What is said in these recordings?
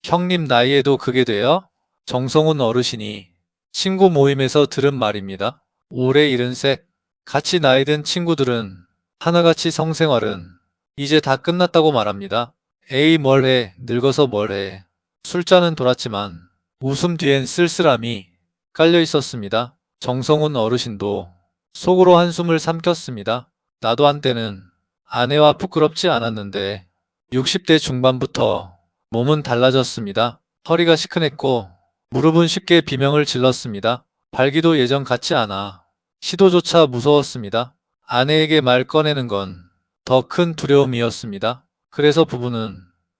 형님 나이에도 그게 돼요? 정성훈 어르신이 친구 모임에서 들은 말입니다. 올해 73, 같이 나이 든 친구들은 하나같이 성생활은 이제 다 끝났다고 말합니다. 에이 뭘 해, 늙어서 뭘 해. 술잔은 돌았지만 웃음 뒤엔 쓸쓸함이 깔려 있었습니다. 정성훈 어르신도 속으로 한숨을 삼켰습니다. 나도 한때는 아내와 부끄럽지 않았는데 60대 중반부터 몸은 달라졌습니다. 허리가 시큰했고 무릎은 쉽게 비명을 질렀습니다. 발기도 예전 같지 않아 시도조차 무서웠습니다. 아내에게 말 꺼내는 건 더 큰 두려움이었습니다. 그래서 부부는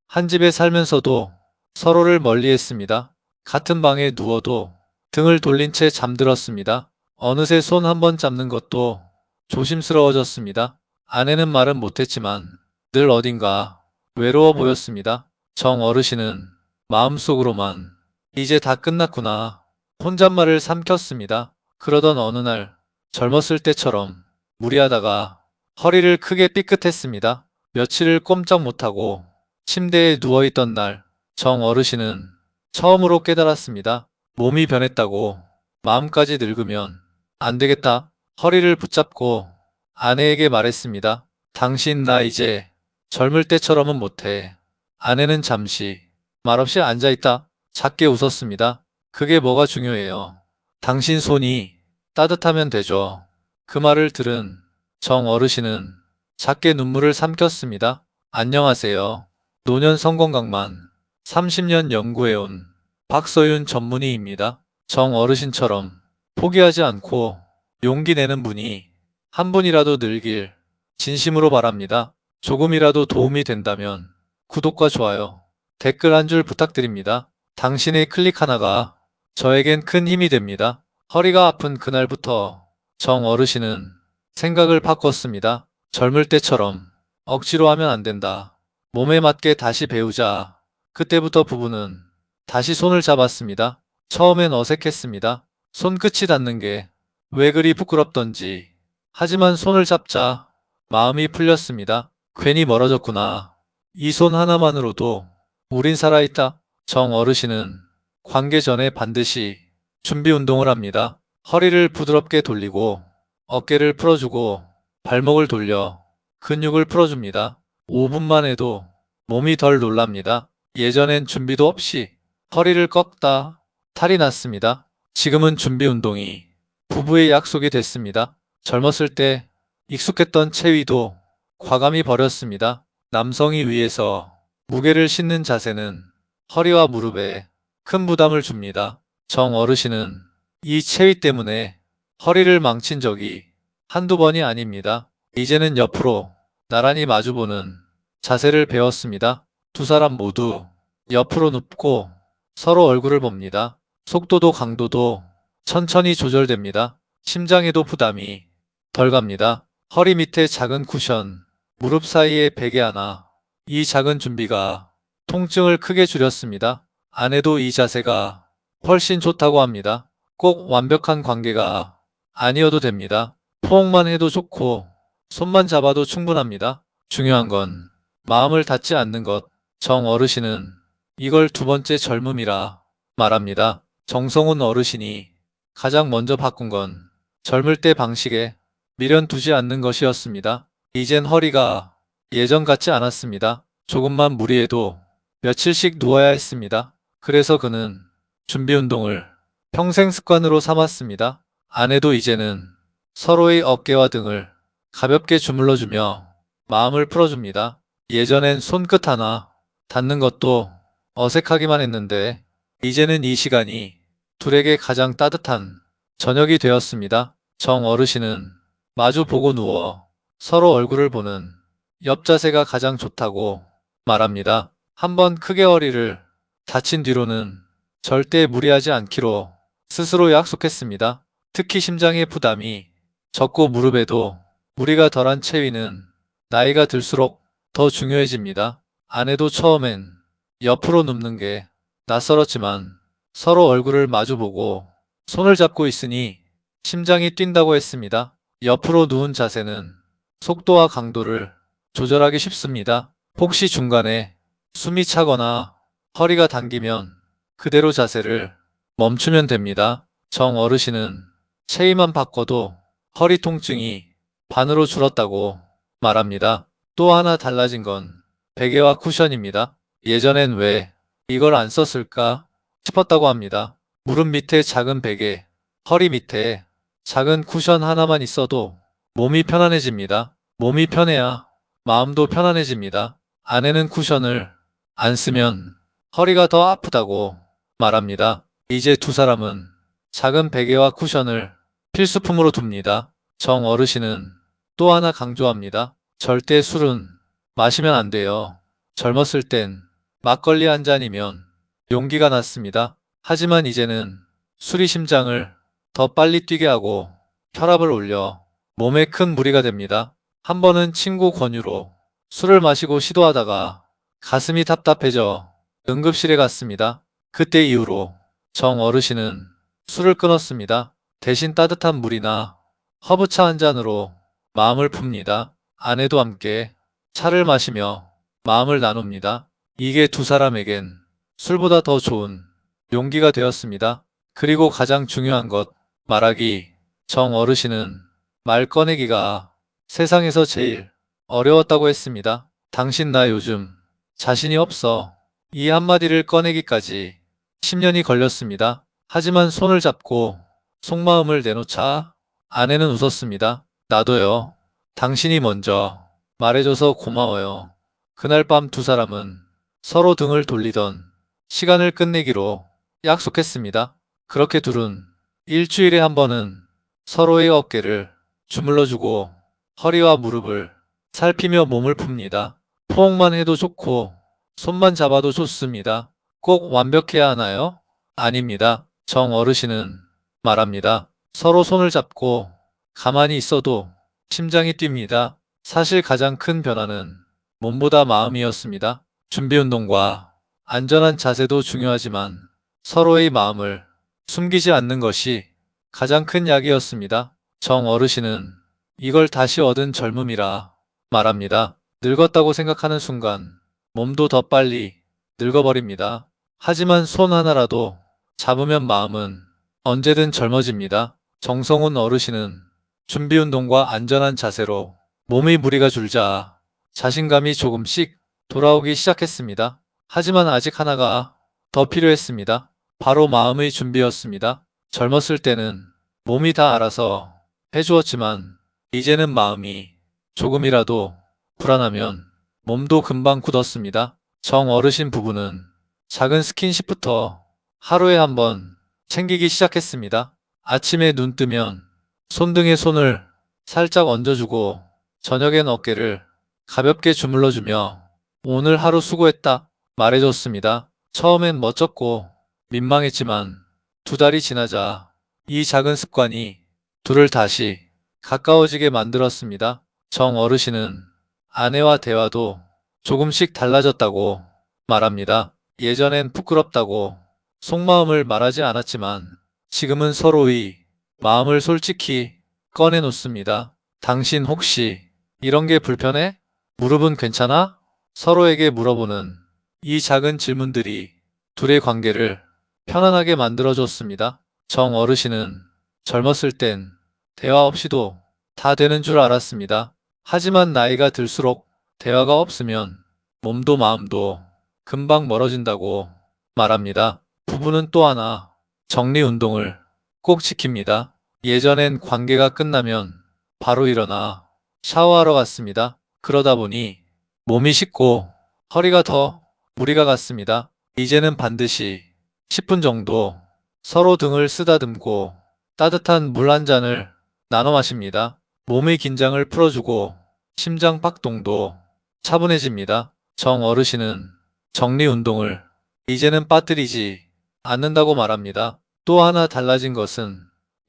한 집에 살면서도 서로를 멀리했습니다. 같은 방에 누워도 등을 돌린 채 잠들었습니다. 어느새 손 한 번 잡는 것도 조심스러워졌습니다. 아내는 말은 못했지만 늘 어딘가 외로워 보였습니다. 정 어르신은 마음속으로만 이제 다 끝났구나 혼잣말을 삼켰습니다. 그러던 어느 날 젊었을 때처럼 무리하다가 허리를 크게 삐끗했습니다. 며칠을 꼼짝 못하고 침대에 누워있던 날 정 어르신은 처음으로 깨달았습니다. 몸이 변했다고 마음까지 늙으면 안 되겠다. 허리를 붙잡고 아내에게 말했습니다. 당신 나 이제 젊을 때처럼은 못해. 아내는 잠시 말없이 앉아있다 작게 웃었습니다. 그게 뭐가 중요해요. 당신 손이 따뜻하면 되죠. 그 말을 들은 정 어르신은 작게 눈물을 삼켰습니다. 안녕하세요. 노년 성건강만 30년 연구해온 박서윤 전문의입니다. 정 어르신처럼 포기하지 않고 용기 내는 분이 한 분이라도 늘길 진심으로 바랍니다. 조금이라도 도움이 된다면 구독과 좋아요, 댓글 한 줄 부탁드립니다. 당신의 클릭 하나가 저에겐 큰 힘이 됩니다. 허리가 아픈 그날부터 정 어르신은 생각을 바꿨습니다. 젊을 때처럼 억지로 하면 안 된다. 몸에 맞게 다시 배우자. 그때부터 부부는 다시 손을 잡았습니다. 처음엔 어색했습니다. 손끝이 닿는 게 왜 그리 부끄럽던지. 하지만 손을 잡자 마음이 풀렸습니다. 괜히 멀어졌구나. 이 손 하나만으로도 우린 살아있다. 정 어르신은 관계 전에 반드시 준비 운동을 합니다. 허리를 부드럽게 돌리고 어깨를 풀어주고 발목을 돌려 근육을 풀어줍니다. 5분만 해도 몸이 덜 놀랍니다. 예전엔 준비도 없이 허리를 꺾다 탈이 났습니다. 지금은 준비 운동이 부부의 약속이 됐습니다. 젊었을 때 익숙했던 체위도 과감히 버렸습니다. 남성이 위에서 무게를 싣는 자세는 허리와 무릎에 큰 부담을 줍니다. 정 어르신은 이 체위 때문에 허리를 망친 적이 한두 번이 아닙니다. 이제는 옆으로 나란히 마주보는 자세를 배웠습니다. 두 사람 모두 옆으로 눕고 서로 얼굴을 봅니다. 속도도 강도도 천천히 조절됩니다. 심장에도 부담이 덜 갑니다. 허리 밑에 작은 쿠션, 무릎 사이에 베개 하나. 이 작은 준비가 통증을 크게 줄였습니다. 아내도 이 자세가 훨씬 좋다고 합니다. 꼭 완벽한 관계가 아니어도 됩니다. 포옹만 해도 좋고 손만 잡아도 충분합니다. 중요한 건 마음을 닫지 않는 것. 정 어르신은 이걸 두 번째 젊음이라 말합니다. 정성훈 어르신이 가장 먼저 바꾼 건 젊을 때 방식에 미련 두지 않는 것이었습니다. 이젠 허리가 예전 같지 않았습니다. 조금만 무리해도 며칠씩 누워야 했습니다. 그래서 그는 준비 운동을 평생 습관으로 삼았습니다. 아내도 이제는 서로의 어깨와 등을 가볍게 주물러주며 마음을 풀어줍니다. 예전엔 손끝 하나 닿는 것도 어색하기만 했는데 이제는 이 시간이 둘에게 가장 따뜻한 저녁이 되었습니다. 정 어르신은 마주 보고 누워 서로 얼굴을 보는 옆 자세가 가장 좋다고 말합니다. 한번 크게 허리를 다친 뒤로는 절대 무리하지 않기로 스스로 약속했습니다. 특히 심장의 부담이 적고 무릎에도 무리가 덜한 체위는 나이가 들수록 더 중요해집니다. 아내도 처음엔 옆으로 눕는 게 낯설었지만 서로 얼굴을 마주보고 손을 잡고 있으니 심장이 뛴다고 했습니다. 옆으로 누운 자세는 속도와 강도를 조절하기 쉽습니다. 혹시 중간에 숨이 차거나 허리가 당기면 그대로 자세를 멈추면 됩니다. 정 어르신은 체위만 바꿔도 허리 통증이 반으로 줄었다고 말합니다. 또 하나 달라진 건 베개와 쿠션입니다. 예전엔 왜 이걸 안 썼을까 싶었다고 합니다. 무릎 밑에 작은 베개, 허리 밑에 작은 쿠션 하나만 있어도 몸이 편안해집니다. 몸이 편해야 마음도 편안해집니다. 아내는 쿠션을 안 쓰면 허리가 더 아프다고 말합니다. 이제 두 사람은 작은 베개와 쿠션을 필수품으로 둡니다. 정 어르신은 또 하나 강조합니다. 절대 술은 마시면 안 돼요. 젊었을 땐 막걸리 한 잔이면 용기가 났습니다. 하지만 이제는 술이 심장을 더 빨리 뛰게 하고 혈압을 올려 몸에 큰 무리가 됩니다. 한 번은 친구 권유로 술을 마시고 시도하다가 가슴이 답답해져 응급실에 갔습니다. 그때 이후로 정 어르신은 술을 끊었습니다. 대신 따뜻한 물이나 허브차 한 잔으로 마음을 풉니다. 아내도 함께 차를 마시며 마음을 나눕니다. 이게 두 사람에겐 술보다 더 좋은 용기가 되었습니다. 그리고 가장 중요한 것, 말하기. 정 어르신은 말 꺼내기가 세상에서 제일 어려웠다고 했습니다. 당신 나 요즘 자신이 없어. 이 한마디를 꺼내기까지 10년이 걸렸습니다. 하지만 손을 잡고 속마음을 내놓자 아내는 웃었습니다. 나도요. 당신이 먼저 말해줘서 고마워요. 그날 밤 두 사람은 서로 등을 돌리던 시간을 끝내기로 약속했습니다. 그렇게 둘은 일주일에 한 번은 서로의 어깨를 주물러주고 허리와 무릎을 살피며 몸을 풉니다. 포옹만 해도 좋고 손만 잡아도 좋습니다. 꼭 완벽해야 하나요? 아닙니다. 정 어르신은 말합니다. 서로 손을 잡고 가만히 있어도 심장이 뜁니다. 사실 가장 큰 변화는 몸보다 마음이었습니다. 준비 운동과 안전한 자세도 중요하지만 서로의 마음을 숨기지 않는 것이 가장 큰 약이었습니다. 정 어르신은 이걸 다시 얻은 젊음이라 말합니다. 늙었다고 생각하는 순간 몸도 더 빨리 늙어버립니다. 하지만 손 하나라도 잡으면 마음은 언제든 젊어집니다. 정성훈 어르신은 준비 운동과 안전한 자세로 몸의 무리가 줄자 자신감이 조금씩 돌아오기 시작했습니다. 하지만 아직 하나가 더 필요했습니다. 바로 마음의 준비였습니다. 젊었을 때는 몸이 다 알아서 해주었지만 이제는 마음이 조금이라도 불안하면 몸도 금방 굳었습니다. 정 어르신 부부는 작은 스킨십부터 하루에 한 번 챙기기 시작했습니다. 아침에 눈 뜨면 손등에 손을 살짝 얹어주고 저녁엔 어깨를 가볍게 주물러주며 오늘 하루 수고했다 말해줬습니다. 처음엔 멋졌고 민망했지만 두 달이 지나자 이 작은 습관이 둘을 다시 가까워지게 만들었습니다. 정 어르신은 아내와 대화도 조금씩 달라졌다고 말합니다. 예전엔 부끄럽다고 속마음을 말하지 않았지만 지금은 서로의 마음을 솔직히 꺼내놓습니다. 당신 혹시 이런 게 불편해? 무릎은 괜찮아? 서로에게 물어보는 이 작은 질문들이 둘의 관계를 편안하게 만들어줬습니다. 정 어르신은 젊었을 땐 대화 없이도 다 되는 줄 알았습니다. 하지만 나이가 들수록 대화가 없으면 몸도 마음도 금방 멀어진다고 말합니다. 부부는 또 하나 정리 운동을 꼭 지킵니다. 예전엔 관계가 끝나면 바로 일어나 샤워하러 갔습니다. 그러다 보니 몸이 식고 허리가 더 무리가 갔습니다. 이제는 반드시 10분 정도 서로 등을 쓰다듬고 따뜻한 물 한 잔을 나눠 마십니다. 몸의 긴장을 풀어주고 심장 박동도 차분해집니다. 정 어르신은 정리 운동을 이제는 빠뜨리지 않는다고 말합니다. 또 하나 달라진 것은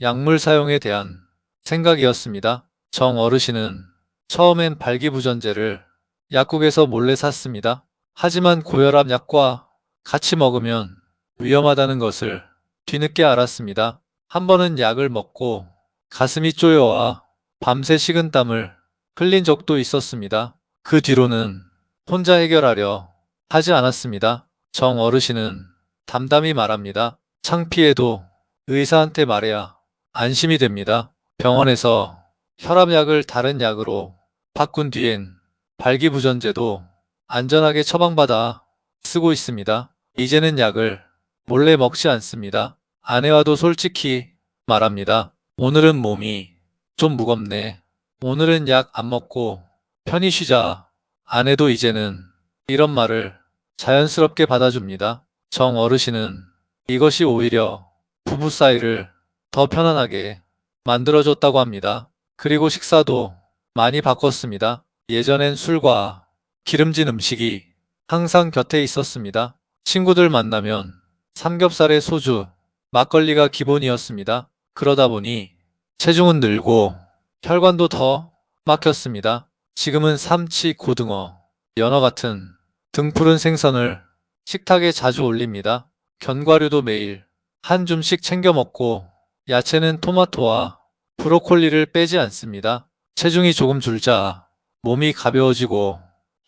약물 사용에 대한 생각이었습니다. 정 어르신은 처음엔 발기부전제를 약국에서 몰래 샀습니다. 하지만 고혈압 약과 같이 먹으면 위험하다는 것을 뒤늦게 알았습니다. 한 번은 약을 먹고 가슴이 쪼여와 밤새 식은땀을 흘린 적도 있었습니다. 그 뒤로는 혼자 해결하려 하지 않았습니다. 정 어르신은 담담히 말합니다. 창피해도 의사한테 말해야 안심이 됩니다. 병원에서 혈압약을 다른 약으로 바꾼 뒤엔 발기부전제도 안전하게 처방받아 쓰고 있습니다. 이제는 약을 몰래 먹지 않습니다. 아내와도 솔직히 말합니다. 오늘은 몸이 좀 무겁네. 오늘은 약 안 먹고 편히 쉬자. 아내도 이제는 이런 말을 자연스럽게 받아줍니다. 정 어르신은 이것이 오히려 부부 사이를 더 편안하게 만들어줬다고 합니다. 그리고 식사도 많이 바꿨습니다. 예전엔 술과 기름진 음식이 항상 곁에 있었습니다. 친구들 만나면 삼겹살에 소주, 막걸리가 기본이었습니다. 그러다 보니 체중은 늘고 혈관도 더 막혔습니다. 지금은 삼치, 고등어, 연어 같은 등푸른 생선을 식탁에 자주 올립니다. 견과류도 매일 한 줌씩 챙겨 먹고 야채는 토마토와 브로콜리를 빼지 않습니다. 체중이 조금 줄자 몸이 가벼워지고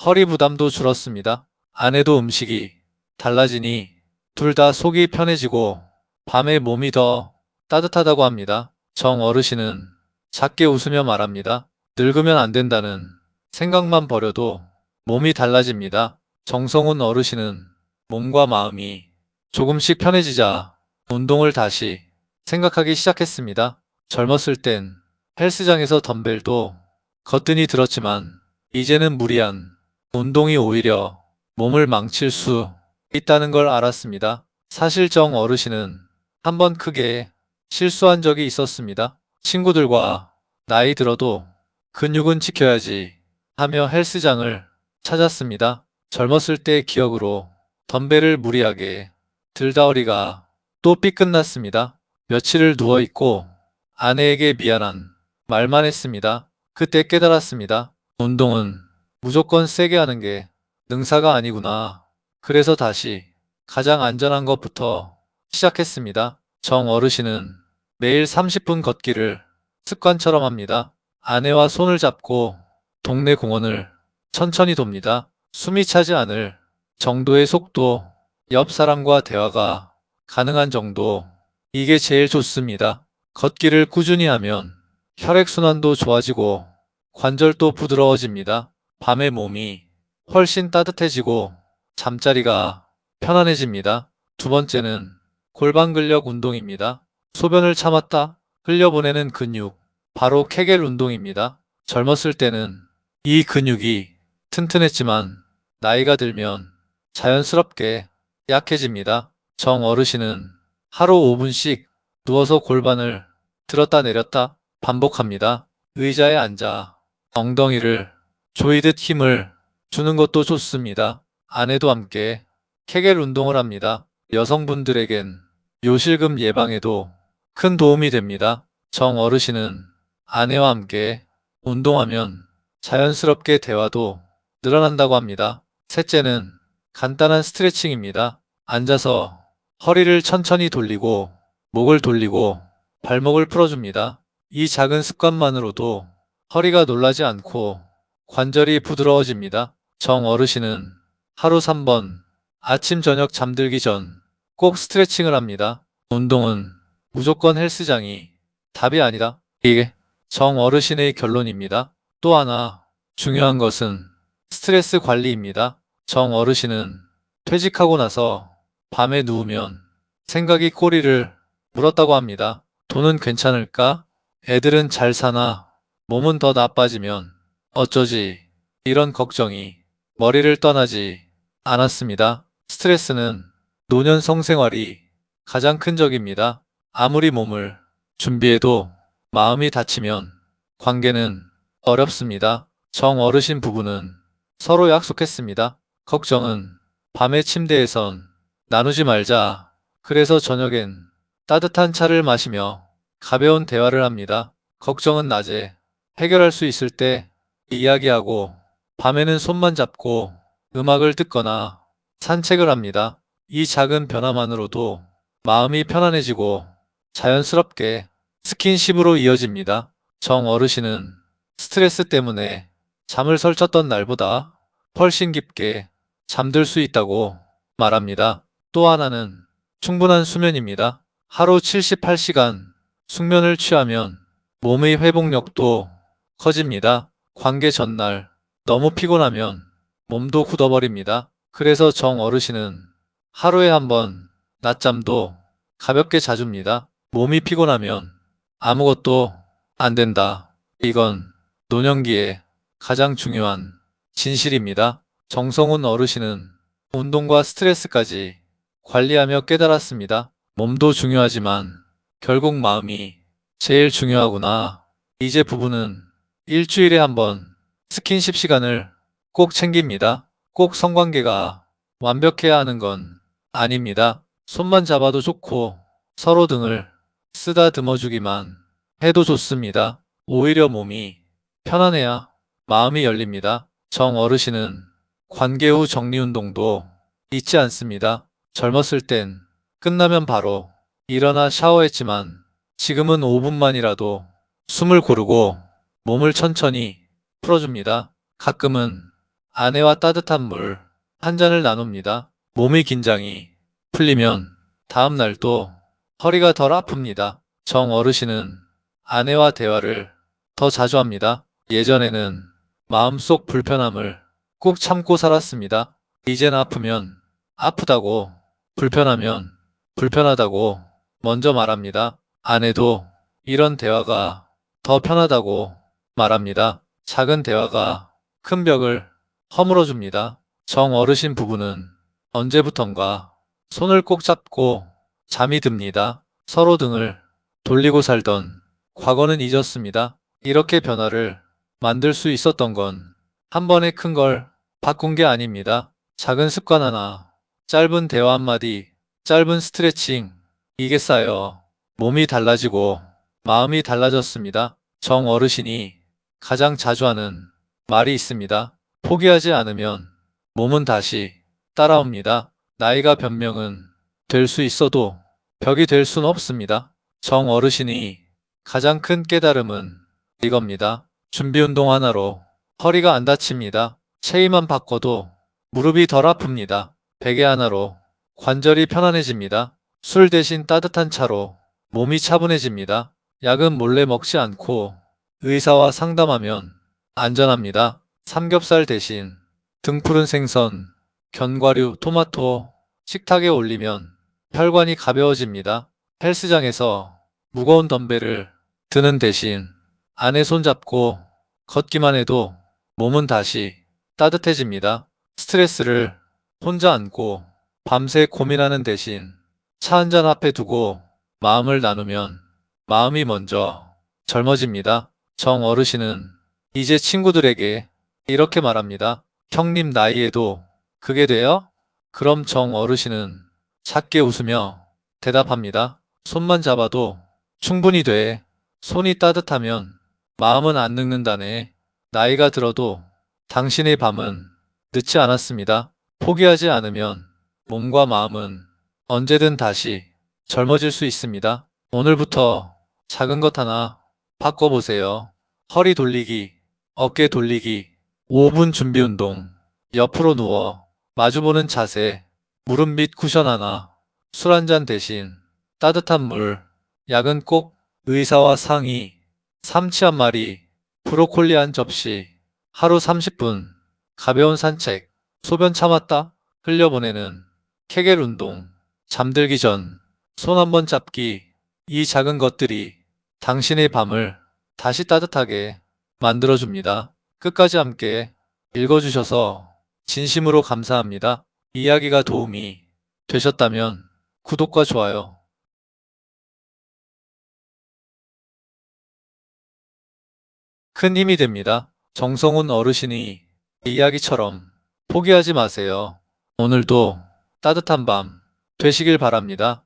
허리 부담도 줄었습니다. 아내도 음식이 달라지니 둘 다 속이 편해지고 밤에 몸이 더 따뜻하다고 합니다. 정 어르신은 작게 웃으며 말합니다. 늙으면 안 된다는 생각만 버려도 몸이 달라집니다. 정성훈 어르신은 몸과 마음이 조금씩 편해지자 운동을 다시 생각하기 시작했습니다. 젊었을 땐 헬스장에서 덤벨도 거뜬히 들었지만 이제는 무리한 운동이 오히려 몸을 망칠 수 있다는 걸 알았습니다. 사실 정 어르신은 한번 크게 실수한 적이 있었습니다. 친구들과 나이 들어도 근육은 지켜야지 하며 헬스장을 찾았습니다. 젊었을 때의 기억으로 덤벨을 무리하게 들다 허리가 또 삐끗났습니다. 며칠을 누워있고 아내에게 미안한 말만 했습니다. 그때 깨달았습니다. 운동은 무조건 세게 하는 게 능사가 아니구나. 그래서 다시 가장 안전한 것부터 시작했습니다. 정 어르신은 매일 30분 걷기를 습관처럼 합니다. 아내와 손을 잡고 동네 공원을 천천히 돕니다. 숨이 차지 않을 정도의 속도, 옆 사람과 대화가 가능한 정도, 이게 제일 좋습니다. 걷기를 꾸준히 하면 혈액순환도 좋아지고 관절도 부드러워집니다. 밤에 몸이 훨씬 따뜻해지고 잠자리가 편안해집니다. 두 번째는 골반 근력 운동입니다. 소변을 참았다 흘려보내는 근육, 바로 케겔 운동입니다. 젊었을 때는 이 근육이 튼튼했지만 나이가 들면 자연스럽게 약해집니다. 정 어르신은 하루 5분씩 누워서 골반을 들었다 내렸다 반복합니다. 의자에 앉아 엉덩이를 조이듯 힘을 주는 것도 좋습니다. 아내도 함께 케겔 운동을 합니다. 여성분들에겐 요실금 예방에도 큰 도움이 됩니다. 정 어르신은 아내와 함께 운동하면 자연스럽게 대화도 늘어난다고 합니다. 셋째는 간단한 스트레칭입니다. 앉아서 허리를 천천히 돌리고 목을 돌리고 발목을 풀어줍니다. 이 작은 습관만으로도 허리가 놀라지 않고 관절이 부드러워집니다. 정 어르신은 하루 3번 아침 저녁 잠들기 전 꼭 스트레칭을 합니다. 운동은 무조건 헬스장이 답이 아니다. 이게 정 어르신의 결론입니다. 또 하나 중요한 것은 스트레스 관리입니다. 정 어르신은 퇴직하고 나서 밤에 누우면 생각이 꼬리를 물었다고 합니다. 돈은 괜찮을까? 애들은 잘 사나? 몸은 더 나빠지면 어쩌지? 이런 걱정이 머리를 떠나지 않았습니다. 스트레스는 노년 성생활이 가장 큰 적입니다. 아무리 몸을 준비해도 마음이 다치면 관계는 어렵습니다. 정 어르신 부부는 서로 약속했습니다. 걱정은 밤에 침대에선 나누지 말자. 그래서 저녁엔 따뜻한 차를 마시며 가벼운 대화를 합니다. 걱정은 낮에 해결할 수 있을 때 이야기하고 밤에는 손만 잡고 음악을 듣거나 산책을 합니다. 이 작은 변화만으로도 마음이 편안해지고 자연스럽게 스킨십으로 이어집니다. 정 어르신은 스트레스 때문에 잠을 설쳤던 날보다 훨씬 깊게 잠들 수 있다고 말합니다. 또 하나는 충분한 수면입니다. 하루 78시간 숙면을 취하면 몸의 회복력도 커집니다. 관계 전날 너무 피곤하면 몸도 굳어버립니다. 그래서 정 어르신은 하루에 한 번 낮잠도 가볍게 자줍니다. 몸이 피곤하면 아무것도 안 된다. 이건 노년기에 가장 중요한 진실입니다. 정성훈 어르신은 운동과 스트레스까지 관리하며 깨달았습니다. 몸도 중요하지만 결국 마음이 제일 중요하구나. 이제 부부는 일주일에 한 번 스킨십 시간을 꼭 챙깁니다. 꼭 성관계가 완벽해야 하는 건 아닙니다. 손만 잡아도 좋고 서로 등을 쓰다듬어 주기만 해도 좋습니다. 오히려 몸이 편안해야 마음이 열립니다. 정 어르신은 관계 후 정리운동도 잊지 않습니다. 젊었을 땐 끝나면 바로 일어나 샤워했지만 지금은 5분만이라도 숨을 고르고 몸을 천천히 풀어줍니다. 가끔은 아내와 따뜻한 물 한 잔을 나눕니다. 몸의 긴장이 풀리면 다음 날도 허리가 덜 아픕니다. 정 어르신은 아내와 대화를 더 자주 합니다. 예전에는 마음속 불편함을 꾹 참고 살았습니다. 이젠 아프면 아프다고, 불편하면 불편하다고 먼저 말합니다. 아내도 이런 대화가 더 편하다고 말합니다. 작은 대화가 큰 벽을 허물어줍니다. 정 어르신 부부는 언제부턴가 손을 꼭 잡고 잠이 듭니다. 서로 등을 돌리고 살던 과거는 잊었습니다. 이렇게 변화를 만들 수 있었던 건 한 번에 큰 걸 바꾼 게 아닙니다. 작은 습관 하나, 짧은 대화 한마디, 짧은 스트레칭, 이게 쌓여 몸이 달라지고 마음이 달라졌습니다. 정 어르신이 가장 자주 하는 말이 있습니다. 포기하지 않으면 몸은 다시 따라옵니다. 나이가 변명은 될 수 있어도 벽이 될 순 없습니다. 정 어르신이 가장 큰 깨달음은 이겁니다. 준비 운동 하나로 허리가 안 다칩니다. 체위만 바꿔도 무릎이 덜 아픕니다. 베개 하나로 관절이 편안해집니다. 술 대신 따뜻한 차로 몸이 차분해집니다. 약은 몰래 먹지 않고 의사와 상담하면 안전합니다. 삼겹살 대신 등푸른 생선, 견과류, 토마토 식탁에 올리면 혈관이 가벼워집니다. 헬스장에서 무거운 덤벨을 드는 대신 아내 손잡고 걷기만 해도 몸은 다시 따뜻해집니다. 스트레스를 혼자 안고 밤새 고민하는 대신 차 한 잔 앞에 두고 마음을 나누면 마음이 먼저 젊어집니다. 정 어르신은 이제 친구들에게 이렇게 말합니다. 형님 나이에도 그게 돼요? 그럼 정 어르신은 작게 웃으며 대답합니다. 손만 잡아도 충분히 돼. 손이 따뜻하면 마음은 안 늙는다네. 나이가 들어도 당신의 밤은 늦지 않았습니다. 포기하지 않으면 몸과 마음은 언제든 다시 젊어질 수 있습니다. 오늘부터 작은 것 하나 바꿔보세요. 허리 돌리기, 어깨 돌리기, 5분 준비 운동, 옆으로 누워 마주보는 자세, 무릎 밑 쿠션 하나, 술 한 잔 대신 따뜻한 물, 약은 꼭 의사와 상의, 삼치 한 마리, 브로콜리 한 접시, 하루 30분, 가벼운 산책, 소변 참았다 흘려보내는 케겔 운동, 잠들기 전 손 한 번 잡기, 이 작은 것들이 당신의 밤을 다시 따뜻하게 만들어줍니다. 끝까지 함께 읽어주셔서 진심으로 감사합니다. 이야기가 도움이 되셨다면 구독과 좋아요 큰 힘이 됩니다. 정성훈 어르신의 이야기처럼 포기하지 마세요. 오늘도 따뜻한 밤 되시길 바랍니다.